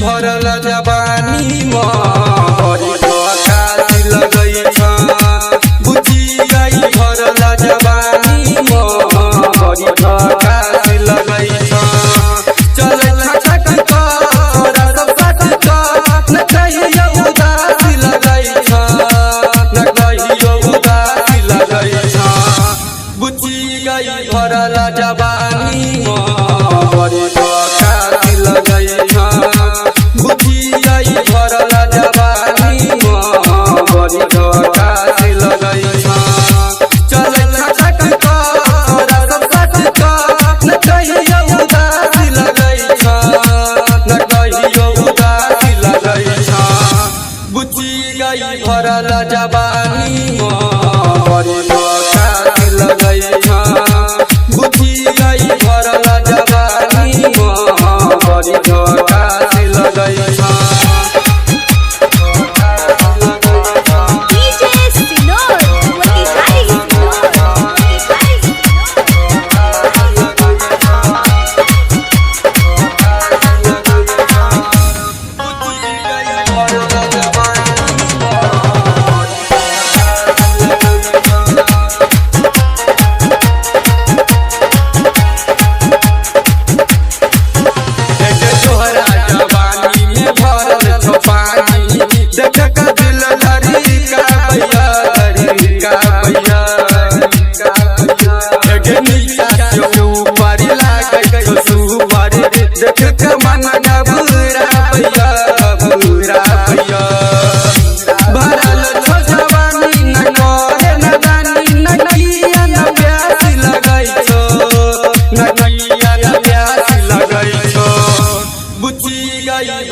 भरल जवानी बड़ी धोखासी लगई बुझिया भरल जवानी बड़ी धोखासी लगई चल न कहियो उदासी लगई न कहियो उदासी लगई बुझिया भरल जवानी बड़ी धोखासी लगई बुझिया भरल जवानी बड़ी धोखासी लगई चल न कहियो उदासी लगई न कहियो उदासी लगई बुझिया भरल जवानी बड़ी धोखासी लगई बुझिया भरल जवानी बड़ी धोखासी लगई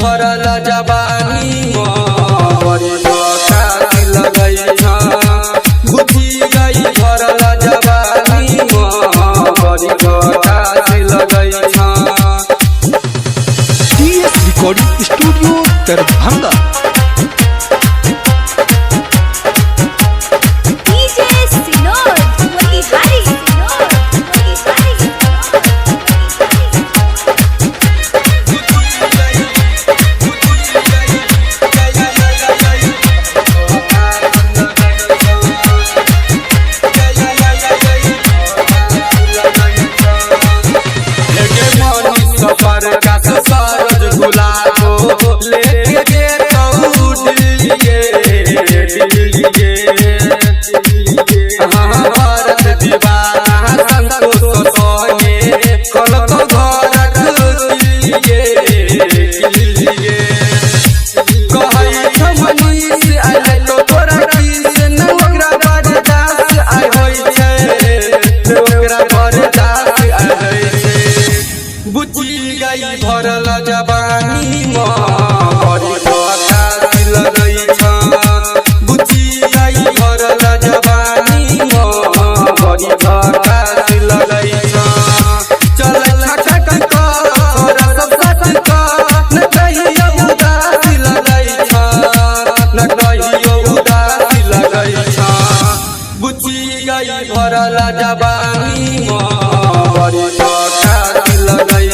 भरल जवानी बड़ी धोखासी लगई बुझिया भरल जवानी बड़ी धोखासी लगई DS रिकॉर्डिंग स्टूडियो दरभंगा। भरल जवानी बड़ी धोखासी लगई बुझिया भरल जवानी बड़ी धोखासी लगई चल न कहियो उदासी लगई न कहियो उदासी लगई बुझिया भरल जवानी बड़ी धोखासी लगई